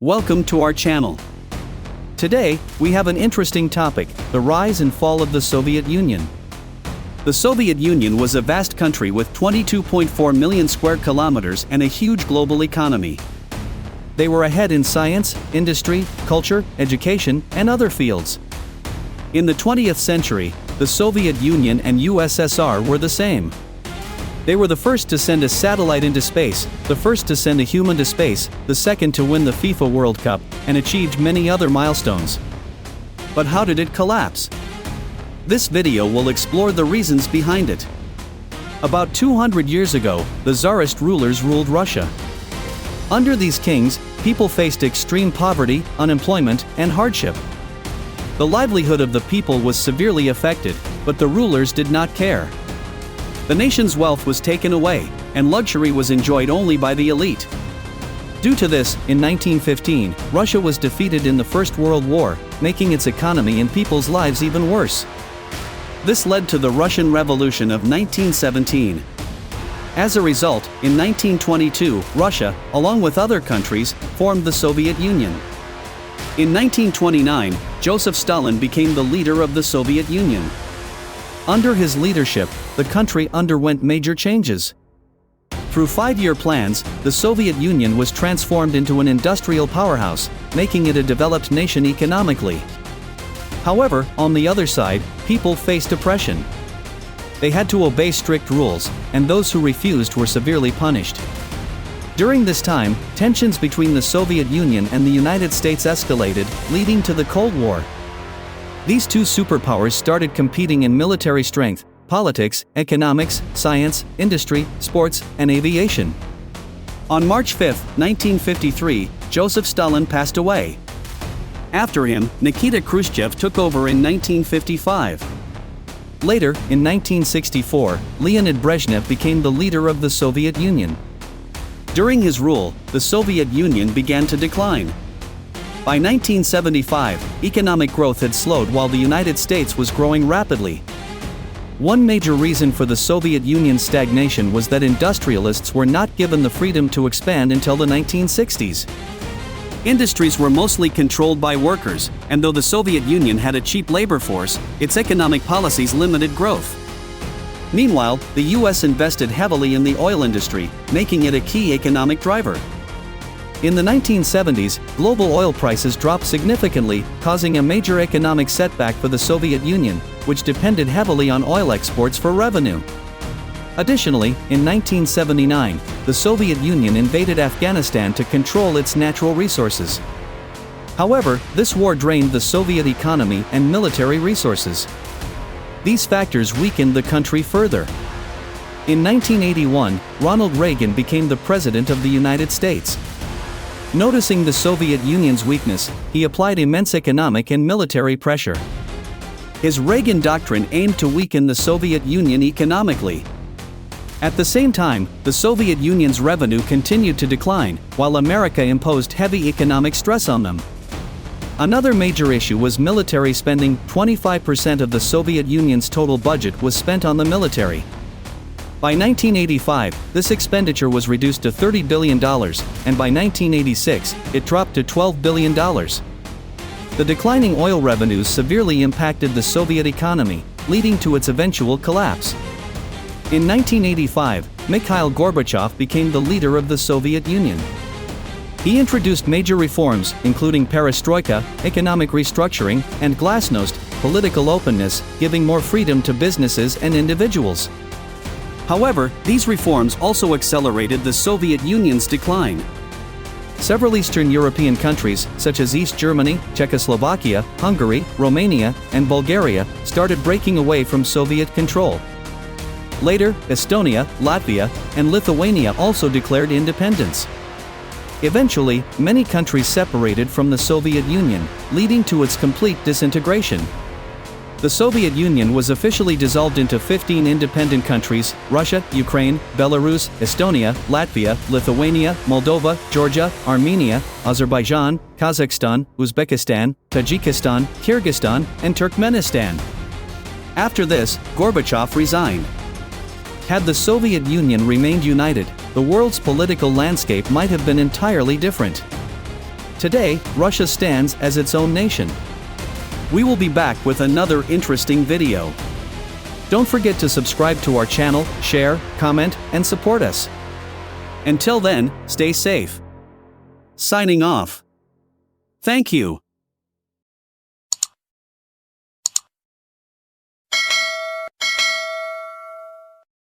Welcome to our channel. Today, we have an interesting topic, the rise and fall of the Soviet Union. The Soviet Union was a vast country with 22.4 million square kilometers and a huge global economy. They were ahead in science, industry, culture, education, and other fields. In the 20th century, the Soviet Union and USSR were the same. They were the first to send a satellite into space, the first to send a human to space, the second to win the FIFA World Cup, and achieved many other milestones. But how did it collapse? This video will explore the reasons behind it. About 200 years ago, the Tsarist rulers ruled Russia. Under these kings, people faced extreme poverty, unemployment, and hardship. The livelihood of the people was severely affected, but the rulers did not care. The nation's wealth was taken away, and luxury was enjoyed only by the elite. Due to this, in 1915, Russia was defeated in the First World War, making its economy and people's lives even worse. This led to the Russian Revolution of 1917. As a result, in 1922, Russia, along with other countries, formed the Soviet Union. In 1929, Joseph Stalin became the leader of the Soviet Union. Under his leadership, the country underwent major changes. Through 5-year plans, the Soviet Union was transformed into an industrial powerhouse, making it a developed nation economically. However, on the other side, people faced oppression. They had to obey strict rules, and those who refused were severely punished. During this time, tensions between the Soviet Union and the United States escalated, leading to the Cold War. These two superpowers started competing in military strength, politics, economics, science, industry, sports, and aviation. On March 5, 1953, Joseph Stalin passed away. After him, Nikita Khrushchev took over in 1955. Later, in 1964, Leonid Brezhnev became the leader of the Soviet Union. During his rule, the Soviet Union began to decline. By 1975, economic growth had slowed while the United States was growing rapidly. One major reason for the Soviet Union's stagnation was that industrialists were not given the freedom to expand until the 1960s. Industries were mostly controlled by workers, and though the Soviet Union had a cheap labor force, its economic policies limited growth. Meanwhile, the US invested heavily in the oil industry, making it a key economic driver. In the 1970s, global oil prices dropped significantly, causing a major economic setback for the Soviet Union, which depended heavily on oil exports for revenue. Additionally, in 1979, the Soviet Union invaded Afghanistan to control its natural resources. However, this war drained the Soviet economy and military resources. These factors weakened the country further. In 1981, Ronald Reagan became the President of the United States. Noticing the Soviet Union's weakness, he applied immense economic and military pressure. His Reagan Doctrine aimed to weaken the Soviet Union economically. At the same time, the Soviet Union's revenue continued to decline, while America imposed heavy economic stress on them. Another major issue was military spending. 25% of the Soviet Union's total budget was spent on the military. By 1985, this expenditure was reduced to $30 billion, and by 1986, it dropped to $12 billion. The declining oil revenues severely impacted the Soviet economy, leading to its eventual collapse. In 1985, Mikhail Gorbachev became the leader of the Soviet Union. He introduced major reforms, including perestroika, economic restructuring, and glasnost, political openness, giving more freedom to businesses and individuals. However, these reforms also accelerated the Soviet Union's decline. Several Eastern European countries, such as East Germany, Czechoslovakia, Hungary, Romania, and Bulgaria, started breaking away from Soviet control. Later, Estonia, Latvia, and Lithuania also declared independence. Eventually, many countries separated from the Soviet Union, leading to its complete disintegration. The Soviet Union was officially dissolved into 15 independent countries: Russia, Ukraine, Belarus, Estonia, Latvia, Lithuania, Moldova, Georgia, Armenia, Azerbaijan, Kazakhstan, Uzbekistan, Tajikistan, Kyrgyzstan, and Turkmenistan. After this, Gorbachev resigned. Had the Soviet Union remained united, the world's political landscape might have been entirely different. Today, Russia stands as its own nation. We will be back with another interesting video. Don't forget to subscribe to our channel, share, comment, and support us. Until then, stay safe. Signing off. Thank you.